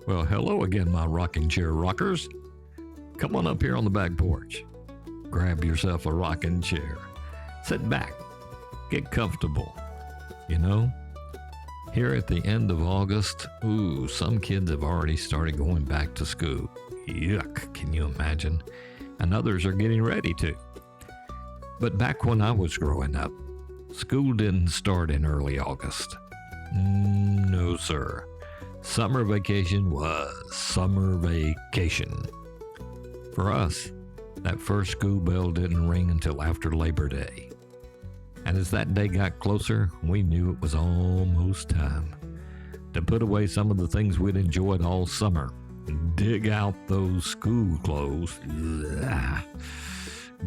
Well, hello again, my rocking chair rockers. Come on up here on the back porch. Grab yourself a rocking chair. Sit back. Get comfortable. You know, here at the end of August, some kids have already started going back to school. Yuck, can you imagine? And others are getting ready to. But back when I was growing up, school didn't start in early August. No, sir. Summer vacation was summer vacation. For us, that first school bell didn't ring until after Labor Day. And as that day got closer, we knew it was almost time to put away some of the things we'd enjoyed all summer. Dig out those school clothes,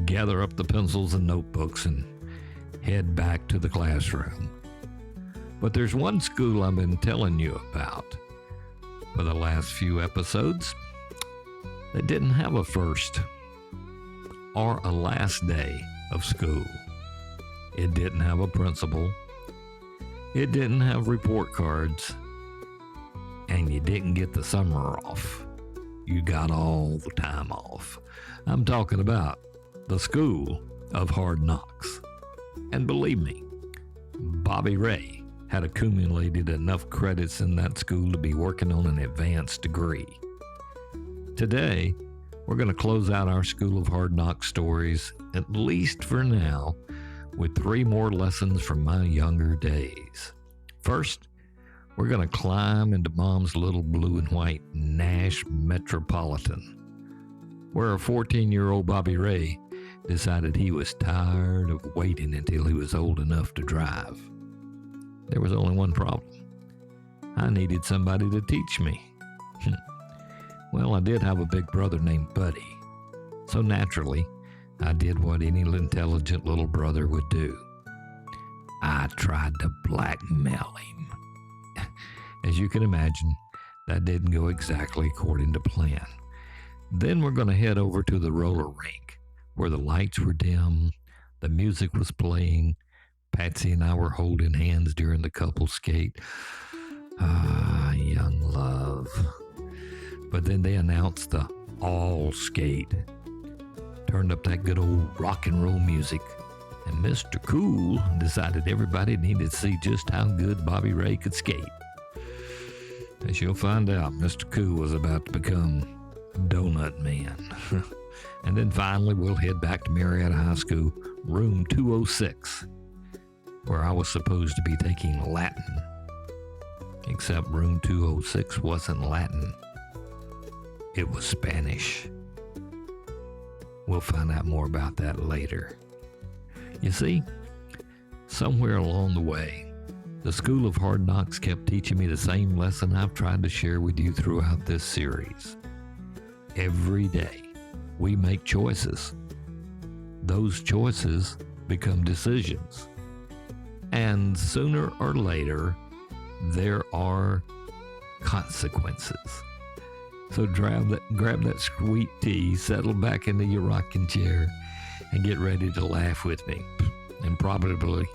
gather up the pencils and notebooks, and head back to the classroom. But there's one school I've been telling you about for the last few episodes that didn't have a first or a last day of school. It didn't have a principal. It didn't have report cards. And you didn't get the summer off. You got all the time off. I'm talking about the School of Hard Knocks. And believe me, Bobby Ray had accumulated enough credits in that school to be working on an advanced degree. Today, we're going to close out our School of Hard Knocks stories, at least for now, with 3 more lessons from my younger days. First, we're going to climb into Mom's little blue and white Nash Metropolitan, where a 14-year-old Bobby Ray decided he was tired of waiting until he was old enough to drive. There was only one problem. I needed somebody to teach me. Well, I did have a big brother named Buddy, so naturally, I did what any intelligent little brother would do. I tried to blackmail him. As you can imagine, that didn't go exactly according to plan. Then we're going to head over to the roller rink, where the lights were dim, the music was playing, Patsy and I were holding hands during the couple skate. Young love. But then they announced the all skate. Turned up that good old rock and roll music, and Mr. Cool decided everybody needed to see just how good Bobby Ray could skate. As you'll find out, Mr. Cool was about to become Donut Man. And then finally, we'll head back to Marietta High School, room 206, where I was supposed to be taking Latin. Except room 206 wasn't Latin. It was Spanish. We'll find out more about that later. You see, somewhere along the way, the School of Hard Knocks kept teaching me the same lesson I've tried to share with you throughout this series. Every day, we make choices. Those choices become decisions. And sooner or later, there are consequences. So grab that sweet tea, settle back into your rocking chair, and get ready to laugh with me. And probably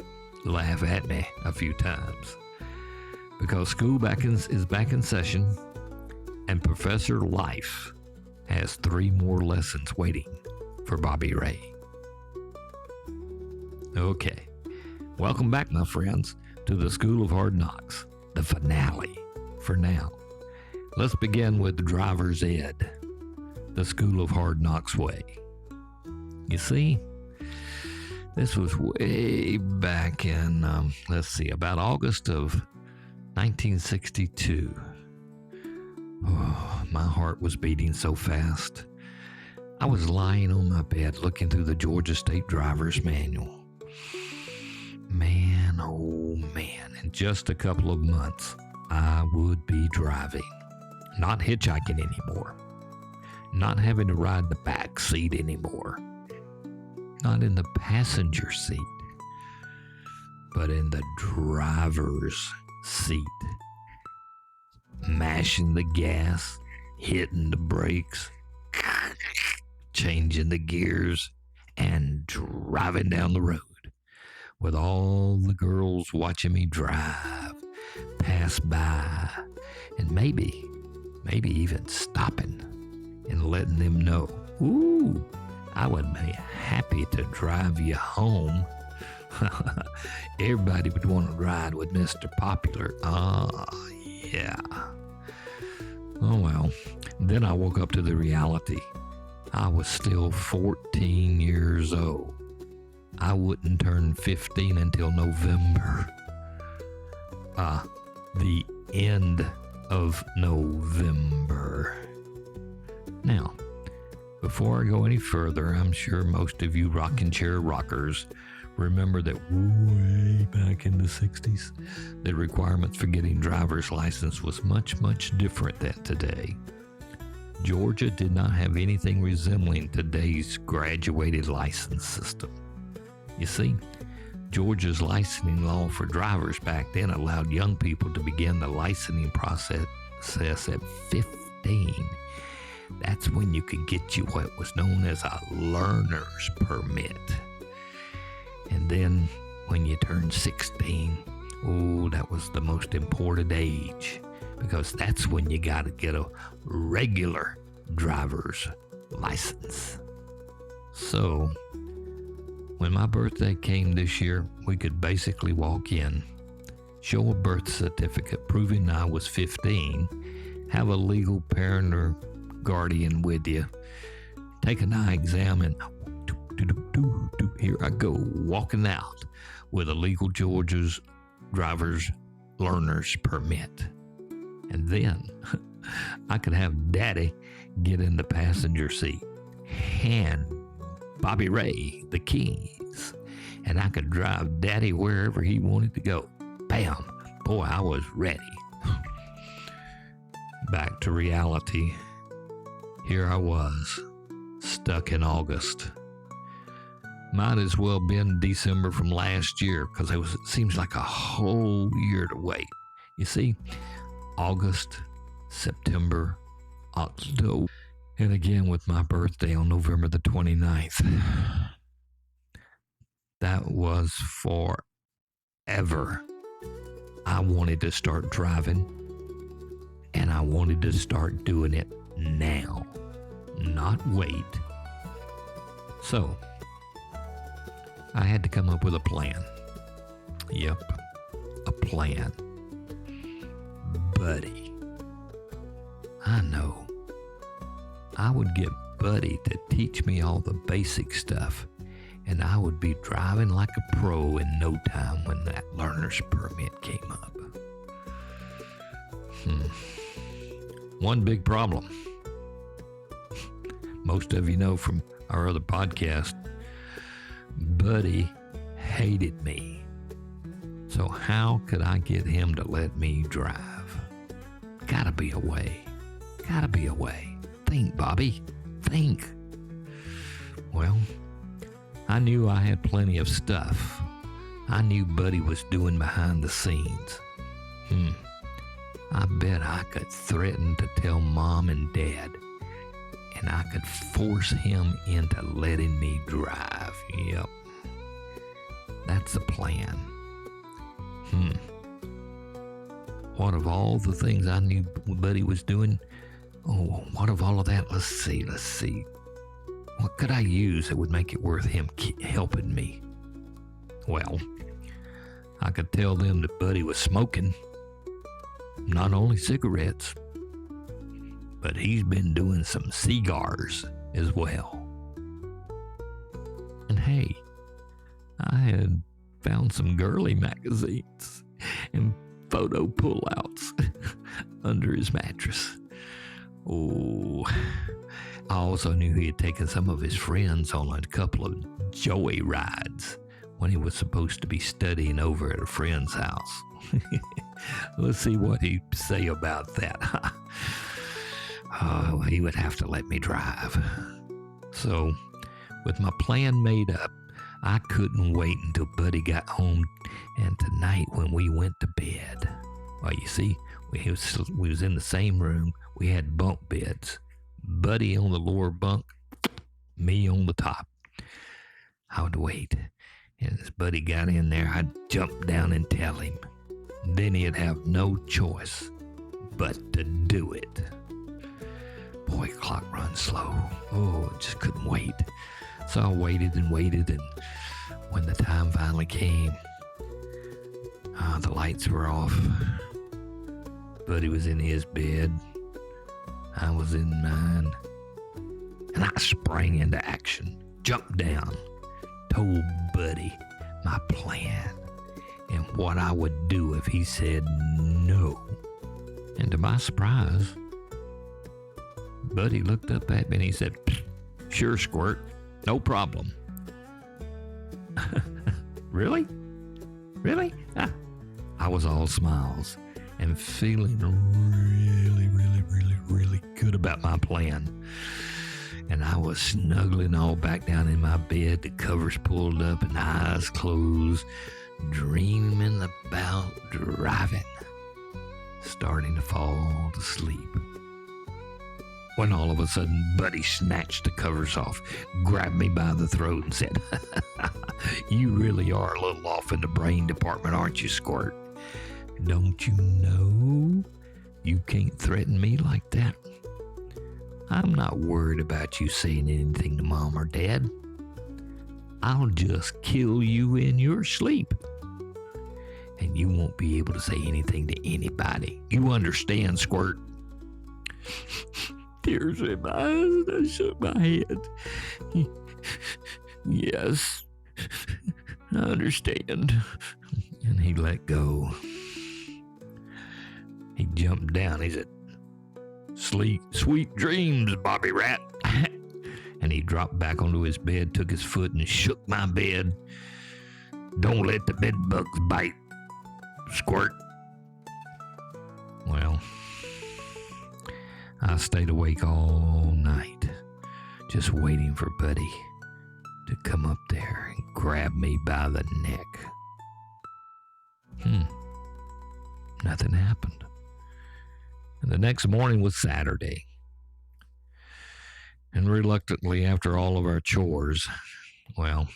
laugh at me a few times. Because school is back in session, and Professor Life has 3 more lessons waiting for Bobby Ray. Okay, welcome back, my friends, to the School of Hard Knocks, the finale for now. Let's begin with Driver's Ed, the School of Hard Knocks way. You see, this was way back in, about August of 1962. Oh, my heart was beating so fast. I was lying on my bed looking through the Georgia State Driver's Manual. Man, oh man, in just a couple of months, I would be driving. Not hitchhiking anymore. Not having to ride the back seat anymore. Not in the passenger seat, but in the driver's seat. Mashing the gas, hitting the brakes, changing the gears, and driving down the road with all the girls watching me drive, pass by, and maybe maybe even stopping and letting them know, ooh, I would be happy to drive you home. Everybody would want to ride with Mr. Popular. Yeah. Oh, well. Then I woke up to the reality. I was still 14 years old. I wouldn't turn 15 until November. The end of November. Now, before I go any further, I'm sure most of you rocking chair rockers remember that way back in the 60s, the requirements for getting driver's license was much, much different than today. Georgia did not have anything resembling today's graduated license system. You see, Georgia's licensing law for drivers back then allowed young people to begin the licensing process at 15. That's when you could get you what was known as a learner's permit. And then when you turned 16, that was the most important age, because that's when you got to get a regular driver's license. So, when my birthday came this year, we could basically walk in, show a birth certificate proving I was 15, have a legal parent or guardian with you, take an eye exam, and here I go, walking out with a legal Georgia's driver's learner's permit. And then I could have Daddy get in the passenger seat, hand Bobby Ray the keys, and I could drive Daddy wherever he wanted to go. Bam! Boy, I was ready. Back to reality. Here I was, stuck in August. Might as well been December from last year, because it seems like a whole year to wait. You see, August, September, October, and again with my birthday on November the 29th. That was forever. I wanted to start driving, and I wanted to start doing it now, not wait. So, I had to come up with a plan. Yep, a plan. Buddy. I know. I would get Buddy to teach me all the basic stuff, and I would be driving like a pro in no time when that learner's permit came up. One big problem. Most of you know from our other podcast, Buddy hated me. So how could I get him to let me drive? Gotta be a way. Gotta be a way. Think, Bobby. Think. Well, I knew I had plenty of stuff. I knew Buddy was doing behind the scenes. I bet I could threaten to tell Mom and Dad, and I could force him into letting me drive. Yep. That's the plan. What of all the things I knew Buddy was doing? What of all of that? Let's see. What could I use that would make it worth him helping me? Well, I could tell them that Buddy was smoking. Not only cigarettes, but he's been doing some cigars as well. And hey, I had found some girly magazines and photo pullouts under his mattress. I also knew he had taken some of his friends on a couple of joy rides when he was supposed to be studying over at a friend's house. Let's see what he'd say about that. He would have to let me drive. So, with my plan made up, I couldn't wait until Buddy got home, and tonight when we went to bed, well, you see, we was in the same room. We had bunk beds. Buddy on the lower bunk, me on the top. I would wait, and as Buddy got in there, I'd jump down and tell him. Then he'd have no choice but to do it. Boy, clock runs slow. Oh, I just couldn't wait. So I waited and waited, and when the time finally came, the lights were off. Buddy was in his bed. I was in mine. And I sprang into action, jumped down, told Buddy my plan and what I would do if he said no. And to my surprise, Buddy looked up at me and he said, "Sure, Squirt, no problem." Really? Really? I was all smiles and feeling really good about my plan. And I was snuggling all back down in my bed, the covers pulled up and eyes closed, dreaming about driving, starting to fall to sleep. When all of a sudden, Buddy snatched the covers off, grabbed me by the throat and said, "You really are a little off in the brain department, aren't you, Squirt? Don't you know you can't threaten me like that? I'm not worried about you saying anything to Mom or Dad. I'll just kill you in your sleep. And you won't be able to say anything to anybody. You understand, Squirt?" Tears in my eyes, and I shook my head. "Yes, I understand." And he let go. He jumped down. He said, Sweet dreams, Bobby Rat." And he dropped back onto his bed, took his foot and shook my bed. "Don't let the bed bugs bite, Squirt." Well, I stayed awake all night, just waiting for Buddy to come up there and grab me by the neck. Nothing happened. And the next morning was Saturday. And reluctantly, after all of our chores, well,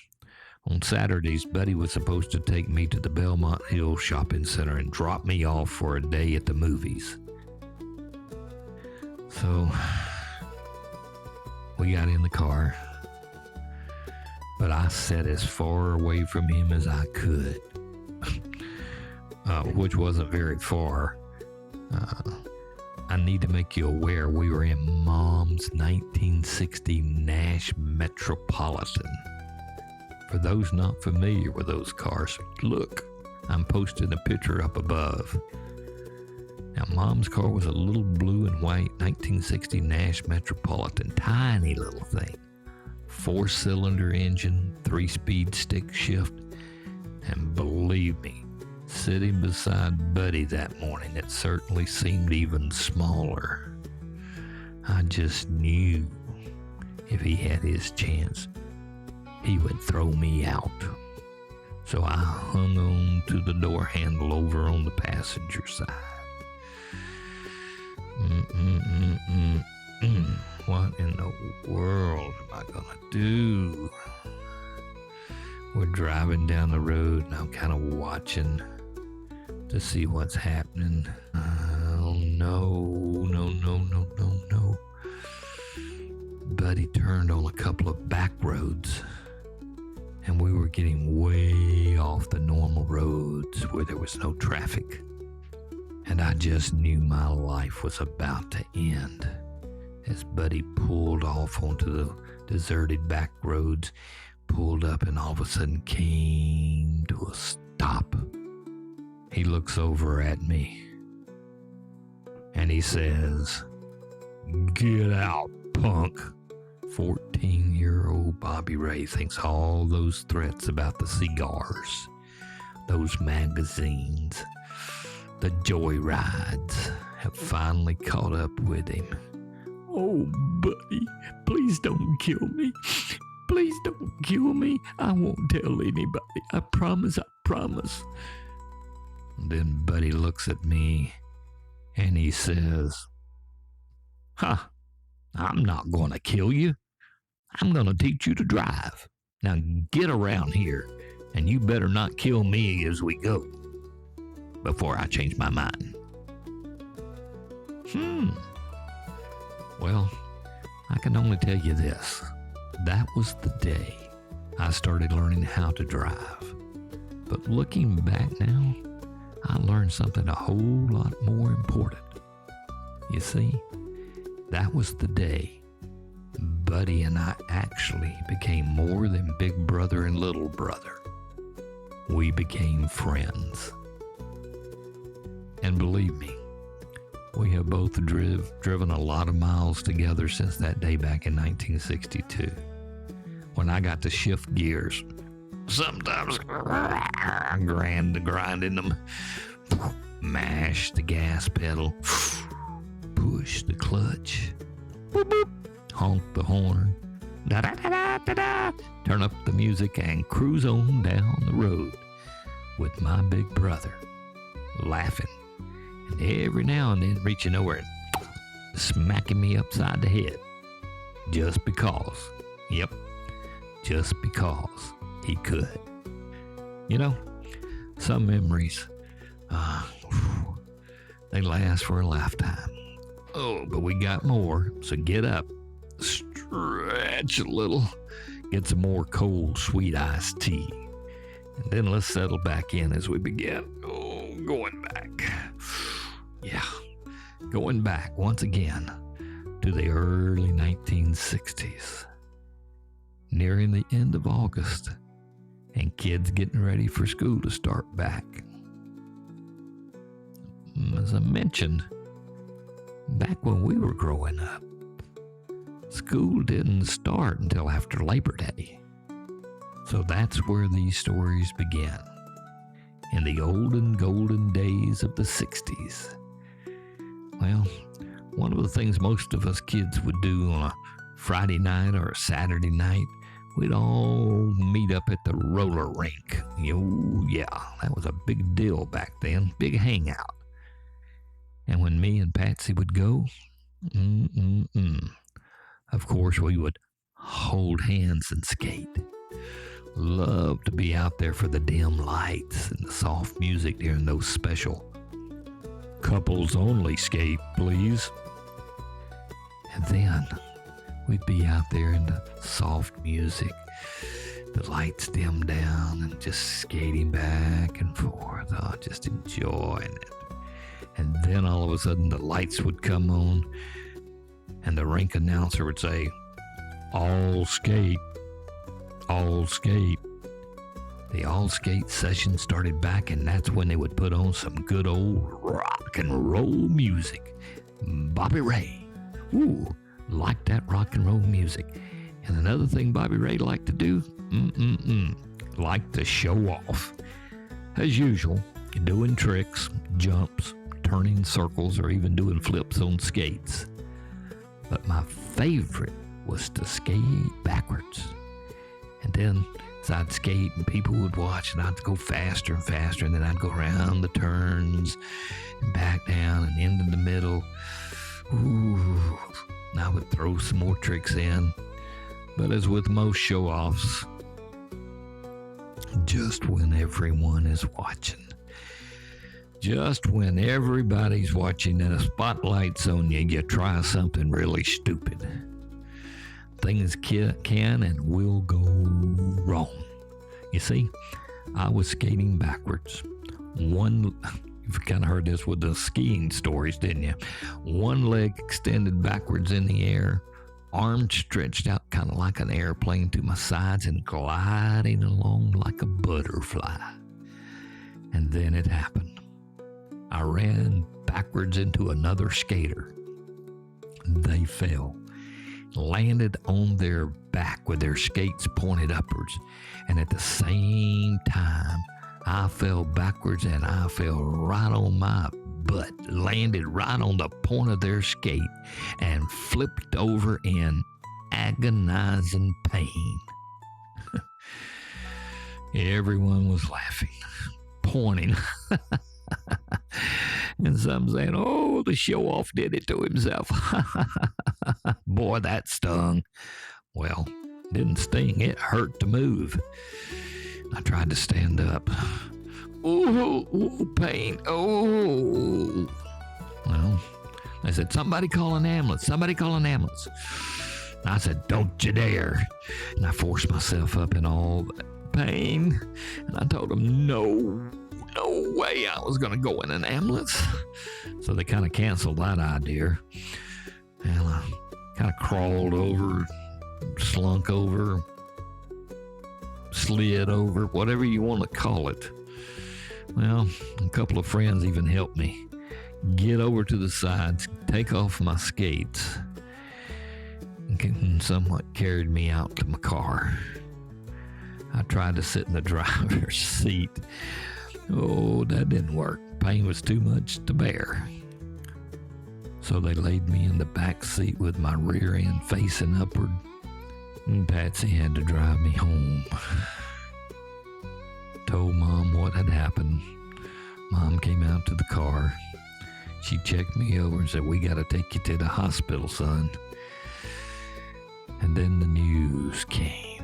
on Saturdays, Buddy was supposed to take me to the Belmont Hill Shopping Center and drop me off for a day at the movies. So we got in the car, but I sat as far away from him as I could, which wasn't very far. I need to make you aware we were in Mom's 1960 Nash Metropolitan. For those not familiar with those cars, look, I'm posting a picture up above. Now, Mom's car was a little blue and white 1960 Nash Metropolitan, tiny little thing. 4-cylinder engine, 3-speed stick shift, and believe me, sitting beside Buddy that morning, it certainly seemed even smaller. I just knew if he had his chance, he would throw me out. So I hung on to the door handle over on the passenger side. What in the world am I gonna do? We're driving down the road and I'm kind of watching to see what's happening. Oh, no. Buddy turned on a couple of back roads, and we were getting way off the normal roads where there was no traffic. And I just knew my life was about to end as Buddy pulled off onto the deserted back roads, pulled up, and all of a sudden came to a stop. He looks over at me and he says, "Get out, punk." 14-year-old Bobby Ray thinks all those threats about the cigars, those magazines, the joyrides have finally caught up with him. "Oh, Buddy, please don't kill me. Please don't kill me. I won't tell anybody. I promise. Then Buddy looks at me and he says, "I'm not going to kill you. I'm going to teach you to drive. Now get around here, and you better not kill me as we go before I change my mind." Well, I can only tell you this. That was the day I started learning how to drive. But looking back now, I learned something a whole lot more important. You see, that was the day Buddy and I actually became more than big brother and little brother. We became friends. And believe me, we have both driven a lot of miles together since that day back in 1962, when I got to shift gears, sometimes grinding them, mash the gas pedal, push the clutch, honk the horn, turn up the music and cruise on down the road with my big brother, laughing, and every now and then reaching over and smacking me upside the head, just because, just because he could. You know, some memories, they last for a lifetime. Oh, but we got more, so get up, stretch a little, get some more cold, sweet iced tea, and then let's settle back in as we begin. Oh, going back. Yeah, going back once again to the early 1960s. Nearing the end of August, and kids getting ready for school to start back. As I mentioned, back when we were growing up, school didn't start until after Labor Day. So that's where these stories began, in the olden golden days of the 60s. Well, one of the things most of us kids would do on a Friday night or a Saturday night, we'd all meet up at the roller rink. Oh, yeah, that was a big deal back then, big hangout. And when me and Patsy would go, of course we would hold hands and skate. Love to be out there for the dim lights and the soft music during those special couples only skate, please. And then we'd be out there in the soft music, the lights dim down, and just skating back and forth, just enjoying it. And then all of a sudden the lights would come on, and the rink announcer would say, "All skate, all skate." The all skate session started back, and that's when they would put on some good old rock and roll music. Bobby Ray. Ooh, liked that rock and roll music. And another thing Bobby Ray liked to do, liked to show off. As usual, doing tricks, jumps, turning circles, or even doing flips on skates. But my favorite was to skate backwards. And then as I'd skate and people would watch, and I'd go faster and faster, and then I'd go around the turns and back down and into the middle. Ooh, and I would throw some more tricks in. But as with most show-offs, just when everyone is watching, just when everybody's watching and a spotlight's on you, you try something really stupid. Things can and will go wrong. You see, I was skating backwards. You've kind of heard this with the skiing stories, didn't you? One leg extended backwards in the air, arms stretched out kind of like an airplane to my sides and gliding along like a butterfly. And then it happened. I ran backwards into another skater. They fell, landed on their back with their skates pointed upwards, and at the same time, I fell backwards and I fell right on my butt, landed right on the point of their skate, and flipped over in agonizing pain. Everyone was laughing, pointing, and some saying, "Oh, the show-off did it to himself." Boy, that stung. Well, didn't sting, it hurt to move. I tried to stand up. Ooh, pain. Oh. Well, They said, somebody call an ambulance. Somebody call an ambulance. I said, don't you dare. And I forced myself up in all that pain. And I told them, no way I was going to go in an ambulance. So they kind of canceled that idea. And I kind of crawled over, slunk over, slid over, whatever you want to call it. Well, a couple of friends even helped me get over to the sides, take off my skates, and somewhat carried me out to my car. I tried to sit in the driver's seat. Oh, that didn't work. Pain was too much to bear. So they laid me in the back seat with my rear end facing upward, and Patsy had to drive me home. Told Mom what had happened. Mom came out to the car. She checked me over and said, we got to take you to the hospital, son. And then the news came.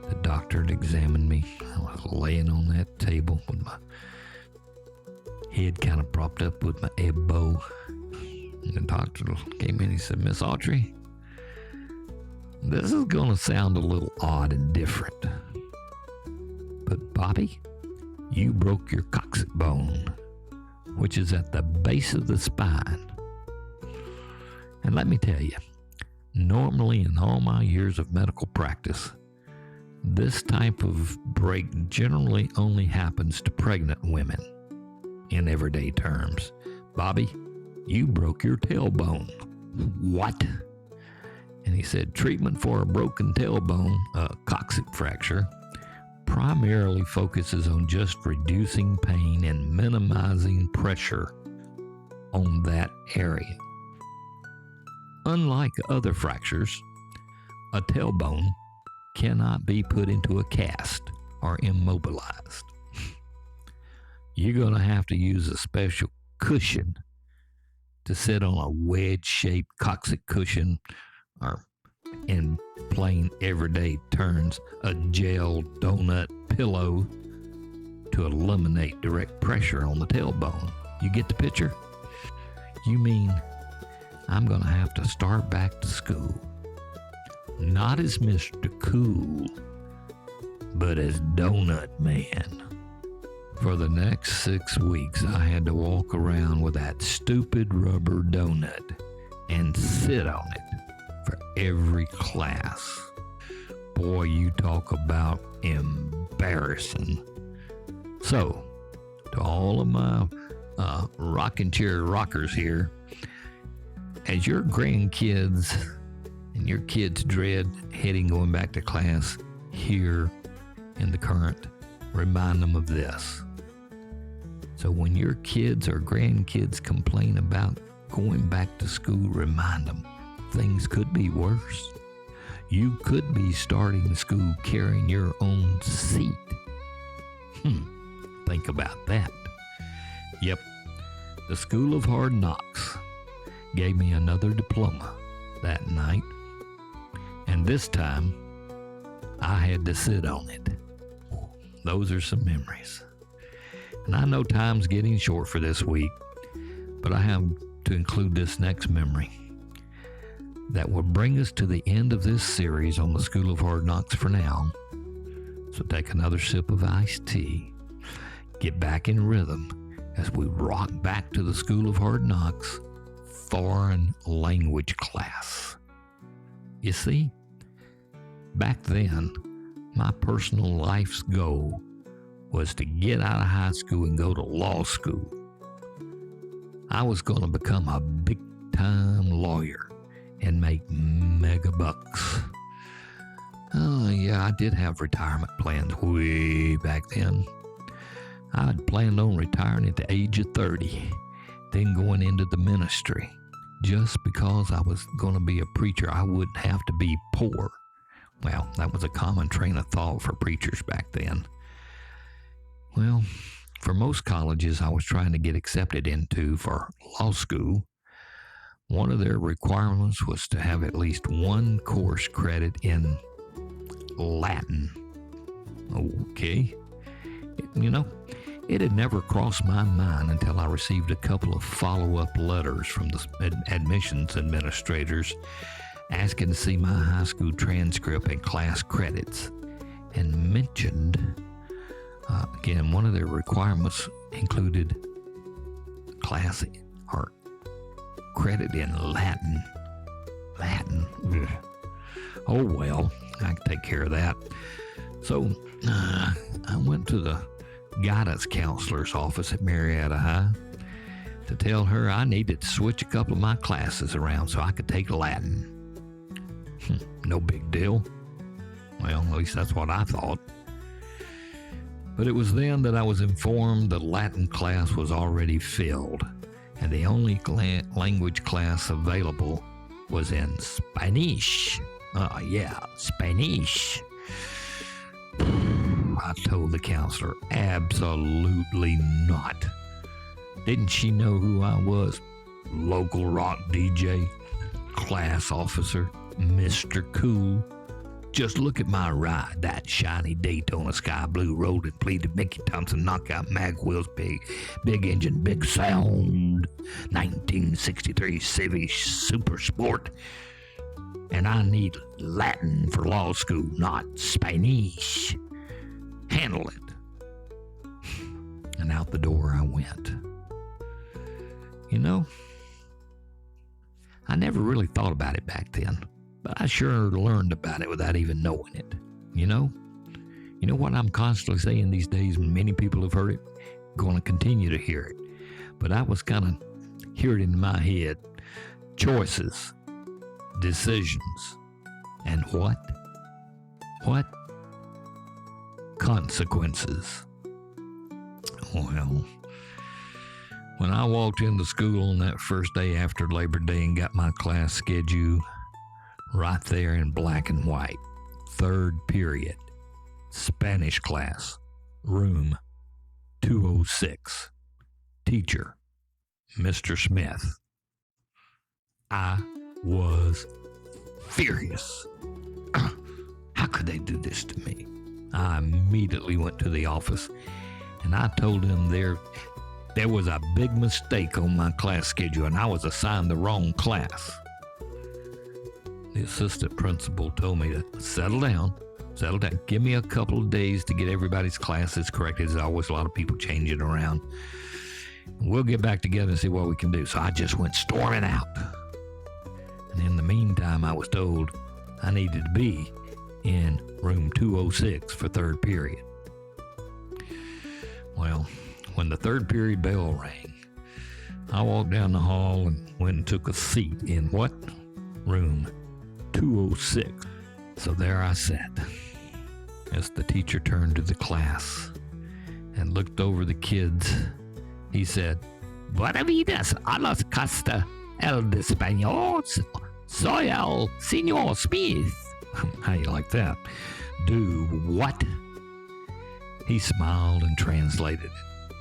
The doctor had examined me. I was laying on that table with my head kind of propped up with my elbow. And the doctor came in and he said, Miss Autry, this is going to sound a little odd and different. But Bobby, you broke your coccyx bone, which is at the base of the spine. And let me tell you, normally in all my years of medical practice, this type of break generally only happens to pregnant women in everyday terms. Bobby, you broke your tailbone. What? And he said, treatment for a broken tailbone, a coccyx fracture, primarily focuses on just reducing pain and minimizing pressure on that area. Unlike other fractures, a tailbone cannot be put into a cast or immobilized. You're going to have to use a special cushion to sit on a wedge-shaped coccyx cushion, or in plain everyday terms, a gel donut pillow to eliminate direct pressure on the tailbone. You get the picture? You mean I'm going to have to start back to school, not as Mr. Cool, but as Donut Man. For the next 6 weeks, I had to walk around with that stupid rubber donut and sit on it for every class. Boy, you talk about embarrassing. So, to all of my rocking chair rockers here, as your grandkids and your kids dread going back to class here in the current, remind them of this. So when your kids or grandkids complain about going back to school, remind them things could be worse. You could be starting school carrying your own seat. Think about that. Yep, the School of Hard Knocks gave me another diploma that night, and this time I had to sit on it. Those are some memories. And I know time's getting short for this week, but I have to include this next memory that will bring us to the end of this series on the School of Hard Knocks for now. So take another sip of iced tea, get back in rhythm as we rock back to the School of Hard Knocks foreign language class. You see, back then, my personal life's goal was to get out of high school and go to law school. I was going to become a big-time lawyer and make mega bucks. Oh, yeah, I did have retirement plans way back then. I had planned on retiring at the age of 30, then going into the ministry. Just because I was going to be a preacher, I wouldn't have to be poor. Well, that was a common train of thought for preachers back then. Well, for most colleges I was trying to get accepted into for law school, one of their requirements was to have at least one course credit in Latin. Okay. It had never crossed my mind until I received a couple of follow-up letters from the admissions administrators asking to see my high school transcript and class credits, and mentioned, again, one of their requirements included class or credit in Latin. Ugh. Oh, well, I can take care of that. So I went to the guidance counselor's office at Marietta High to tell her I needed to switch a couple of my classes around so I could take Latin. No big deal. Well, at least that's what I thought. But it was then that I was informed the Latin class was already filled, and the only language class available was in Spanish. Spanish. I told the counselor, absolutely not. Didn't she know who I was? Local rock DJ, class officer, Mr. Cool. Just look at my ride, that shiny Daytona Sky Blue road and pleated Mickey Thompson knockout mag wheels, big engine, big sound, 1963 Civic Super Sport. And I need Latin for law school, not Spanish. Handle it. And out the door I went. You know, I never really thought about it back then, but I sure learned about it without even knowing it. You know what I'm constantly saying these days, and many people have heard it, going to continue to hear it. But I was kind of hearing it in my head. Choices, decisions, and what? Consequences. Well, when I walked into school on that first day after Labor Day and got my class schedule right there in black and white, third period, Spanish class, room 206, teacher, Mr. Smith, I was furious. How could they do this to me? I immediately went to the office and I told him there was a big mistake on my class schedule and I was assigned the wrong class. The assistant principal told me to settle down. Give me a couple of days to get everybody's classes corrected. There's always a lot of people changing around. We'll get back together and see what we can do. So I just went storming out. And in the meantime, I was told I needed to be in room 206 for third period. Well, when the third period bell rang, I walked down the hall and went and took a seat in what? Room 206. So there I sat as the teacher turned to the class and looked over the kids. He said, "Buenas vidas a los casta el de español. Soy el señor Smith." How you like that? Do what? He smiled and translated it.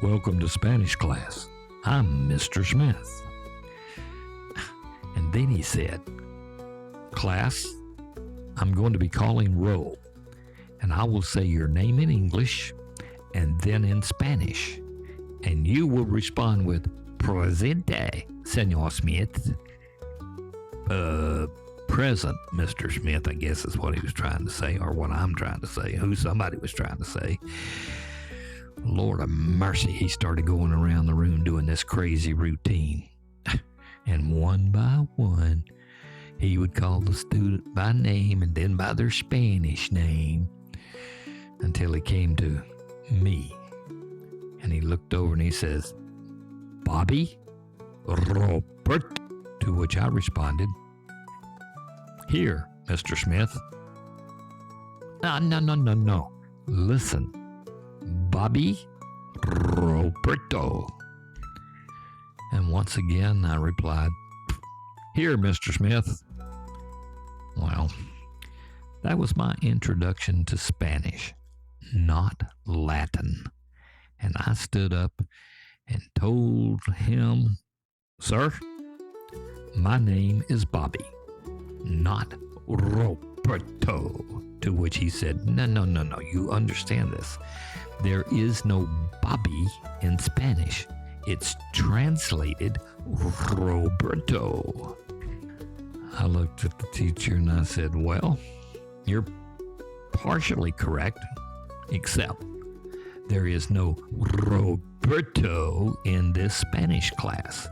"Welcome to Spanish class. I'm Mr. Smith." And then he said, "Class, I'm going to be calling roll, and I will say your name in English and then in Spanish, and you will respond with presente, Senor Smith." Present, Mr. Smith, I guess is what he was trying to say, or what I'm trying to say, who somebody was trying to say. Lord of mercy, he started going around the room doing this crazy routine. And one by one, he would call the student by name and then by their Spanish name until he came to me. And he looked over and he says, "Bobby, Roberto," to which I responded, "Here, Mr. Smith." No. Listen, Bobby, Roberto. And once again, I replied, "Here, Mr. Smith." Well, that was my introduction to Spanish, not Latin. And I stood up and told him, "Sir, my name is Bobby, not Roberto." To which he said, no, you understand this. There is no Bobby in Spanish. It's translated Roberto. I looked at the teacher and I said, well, you're partially correct, except there is no Roberto in this Spanish class.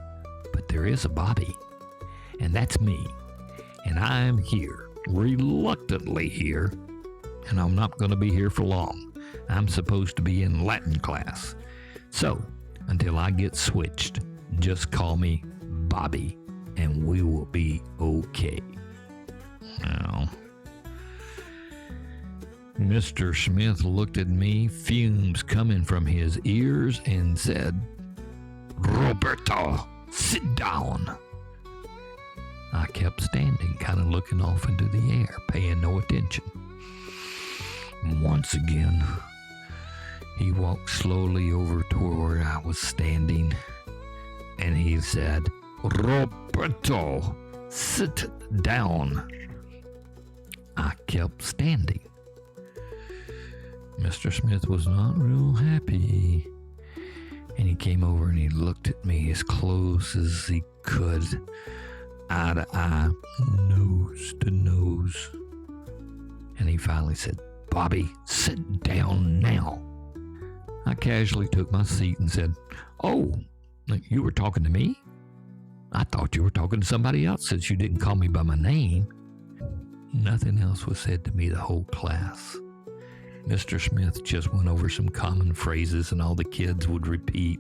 But there is a Bobby, and that's me. And I'm here, reluctantly here, and I'm not going to be here for long. I'm supposed to be in Latin class. So, until I get switched, just call me Bobby, and we will be okay. Now, Mr. Smith looked at me, fumes coming from his ears, and said, Roberto, sit down. I kept standing, kind of looking off into the air, paying no attention. Once again, he walked slowly over to where I was standing, and he said, Roberto, sit down. I kept standing. Mr. Smith was not real happy, and he came over and he looked at me as close as he could, eye to eye, nose to nose. And he finally said, Bobby, sit down now. I casually took my seat and said, oh, you were talking to me? I thought you were talking to somebody else since you didn't call me by my name. Nothing else was said to me the whole class. Mr. Smith just went over some common phrases and all the kids would repeat.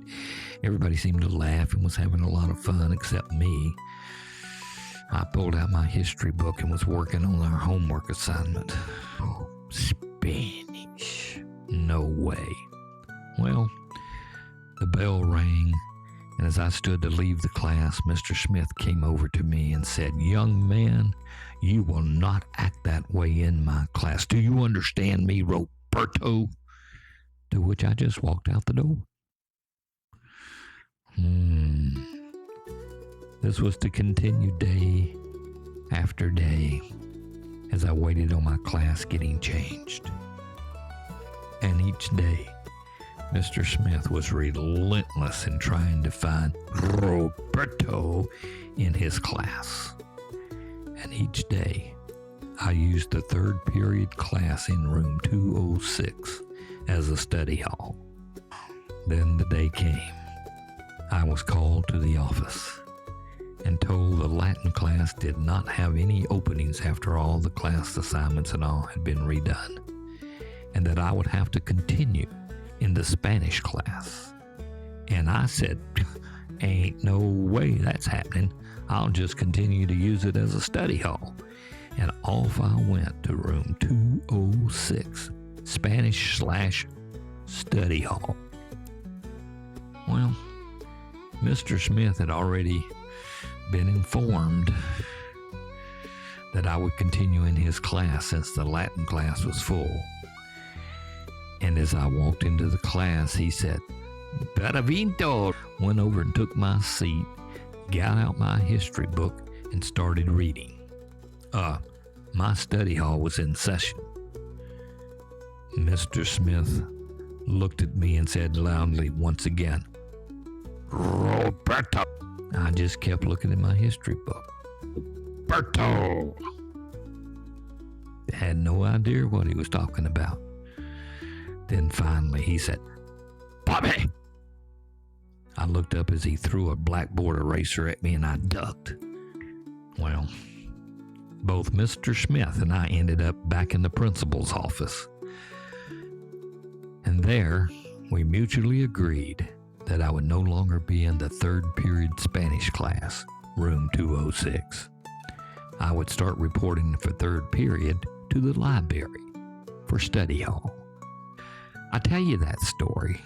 Everybody seemed to laugh and was having a lot of fun except me. I pulled out my history book and was working on our homework assignment. Oh, Spanish. No way. Well, the bell rang, and as I stood to leave the class, Mr. Smith came over to me and said, young man, you will not act that way in my class. Do you understand me, Roberto? To which I just walked out the door. This was to continue day after day as I waited on my class getting changed. And each day, Mr. Smith was relentless in trying to find Roberto in his class. And each day, I used the third period class in room 206 as a study hall. Then the day came. I was called to the office and told the Latin class did not have any openings after all the class assignments and all had been redone, and that I would have to continue in the Spanish class. And I said, ain't no way that's happening. I'll just continue to use it as a study hall. And off I went to room 206, Spanish/study hall. Well, Mr. Smith had already been informed that I would continue in his class since the Latin class was full. And as I walked into the class, he said, Paravinto, went over and took my seat, got out my history book, and started reading. My study hall was in session. Mr. Smith looked at me and said loudly once again, Roberto. I just kept looking at my history book. Roberto. Had no idea what he was talking about. Then finally he said, Bobby. I looked up as he threw a blackboard eraser at me and I ducked. Well, both Mr. Smith and I ended up back in the principal's office. And there we mutually agreed that I would no longer be in the third period Spanish class, room 206. I would start reporting for third period to the library for study hall. I tell you that story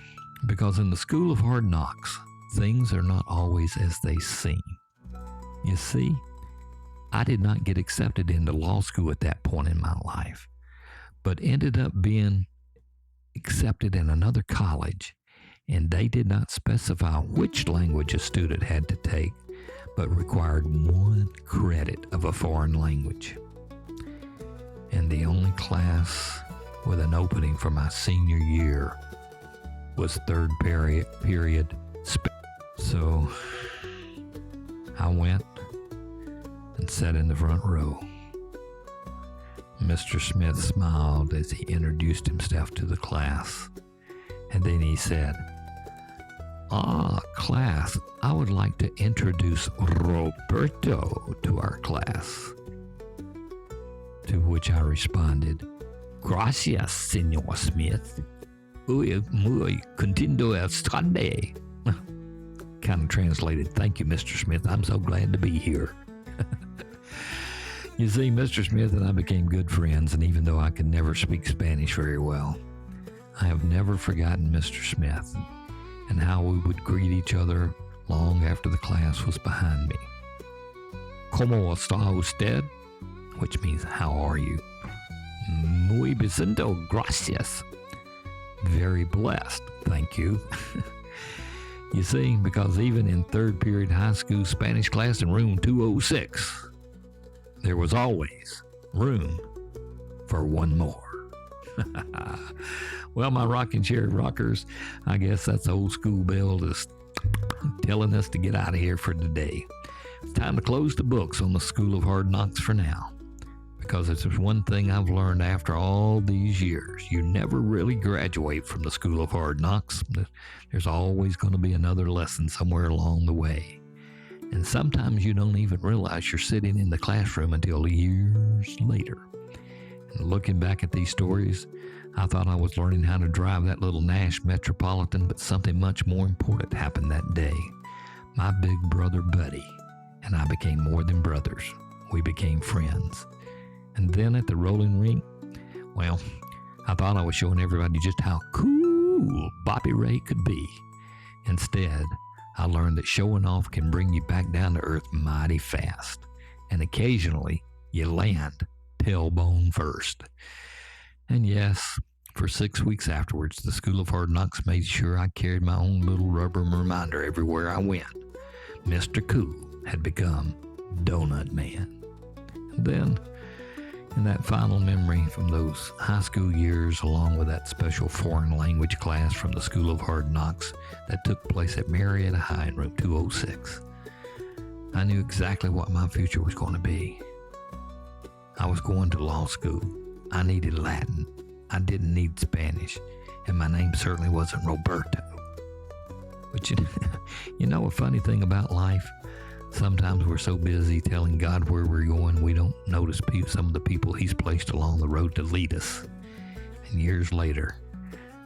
because in the School of Hard Knocks, things are not always as they seem. You see, I did not get accepted into law school at that point in my life, but ended up being accepted in another college, and they did not specify which language a student had to take, but required 1 credit of a foreign language. And the only class with an opening for my senior year was third period. So I went and sat in the front row. Mr. Smith smiled as he introduced himself to the class. And then he said, class, I would like to introduce Roberto to our class. To which I responded, Gracias, Senor Smith. Muy contento estande. Kind of translated, thank you, Mr. Smith. I'm so glad to be here. You see, Mr. Smith and I became good friends, and even though I could never speak Spanish very well, I have never forgotten Mr. Smith and how we would greet each other long after the class was behind me. ¿Cómo está usted? Which means, how are you? Muy bien, gracias. Very blessed, thank you. You see, because even in third period high school Spanish class in room 206, there was always room for one more. Well, my rocking chair rockers, I guess that's old school bell just telling us to get out of here for today. It's time to close the books on the School of Hard Knocks for now. Because if there's one thing I've learned after all these years, you never really graduate from the School of Hard Knocks. There's always going to be another lesson somewhere along the way. And sometimes you don't even realize you're sitting in the classroom until years later. And looking back at these stories, I thought I was learning how to drive that little Nash Metropolitan, but something much more important happened that day. My big brother Buddy and I became more than brothers. We became friends. And then at the rolling rink, well, I thought I was showing everybody just how cool Bobby Ray could be. Instead, I learned that showing off can bring you back down to earth mighty fast. And occasionally, you land tailbone first. And yes, for 6 weeks afterwards, the School of Hard Knocks made sure I carried my own little rubber reminder everywhere I went. Mr. Cool had become Donut Man. And then, in that final memory from those high school years, along with that special foreign language class from the School of Hard Knocks that took place at Marietta High in room 206, I knew exactly what my future was going to be. I was going to law school. I needed Latin. I didn't need Spanish. And my name certainly wasn't Roberto. But you know a funny thing about life? Sometimes we're so busy telling God where we're going, we don't notice some of the people He's placed along the road to lead us. And years later,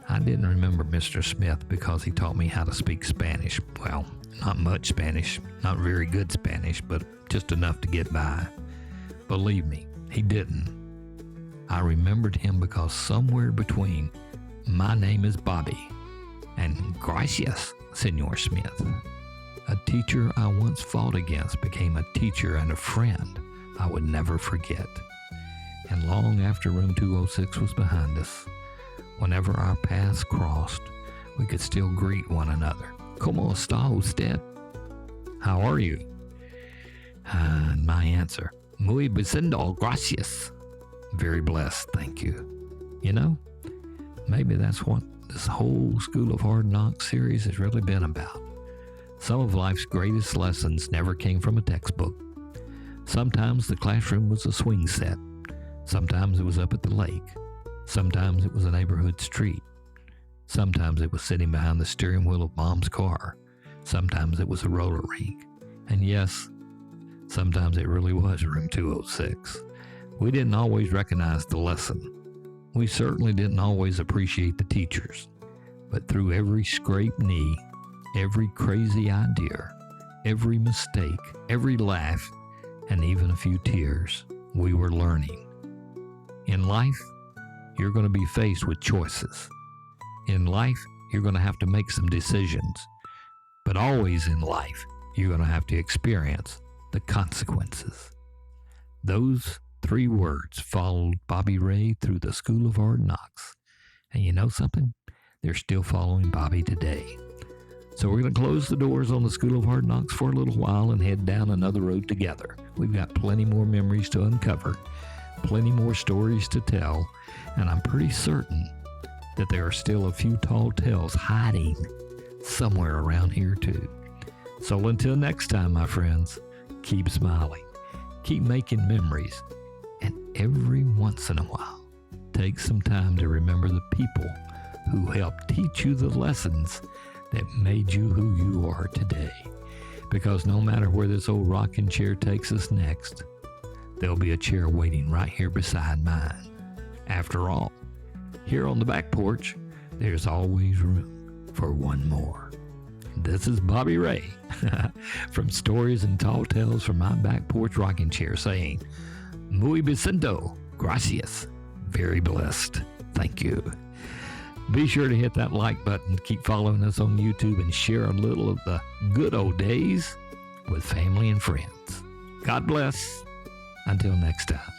I didn't remember Mr. Smith because he taught me how to speak Spanish. Well, not much Spanish, not very good Spanish, but just enough to get by. Believe me, he didn't. I remembered him because somewhere between "my name is Bobby" and "Gracias, Senor Smith," a teacher I once fought against became a teacher and a friend I would never forget. And long after room 206 was behind us, whenever our paths crossed, we could still greet one another. ¿Cómo está usted? How are you? And my answer, muy bien, gracias. Very blessed, thank you. You know, maybe that's what this whole School of Hard Knocks series has really been about. Some of life's greatest lessons never came from a textbook. Sometimes the classroom was a swing set. Sometimes it was up at the lake. Sometimes it was a neighborhood street. Sometimes it was sitting behind the steering wheel of Mom's car. Sometimes it was a roller rink. And yes, sometimes it really was room 206. We didn't always recognize the lesson. We certainly didn't always appreciate the teachers. But through every scraped knee, every crazy idea, every mistake, every laugh, and even a few tears, we were learning. In life, you're going to be faced with choices. In life, you're going to have to make some decisions. But always in life, you're going to have to experience the consequences. Those 3 words followed Bobby Ray through the School of Hard Knocks. And you know something? They're still following Bobby today. So we're going to close the doors on the School of Hard Knocks for a little while and head down another road together. We've got plenty more memories to uncover. plenty more stories to tell, and I'm pretty certain that there are still a few tall tales hiding somewhere around here too. So until next time, my friends, keep smiling, keep making memories, and every once in a while, take some time to remember the people who helped teach you the lessons that made you who you are today. Because no matter where this old rocking chair takes us next, there'll be a chair waiting right here beside mine. After all, here on the back porch, there's always room for one more. This is Bobby Ray from Stories and Tall Tales from my back porch rocking chair saying, muy besento, gracias, very blessed, thank you. Be sure to hit that like button, keep following us on YouTube, and share a little of the good old days with family and friends. God bless. Until next time.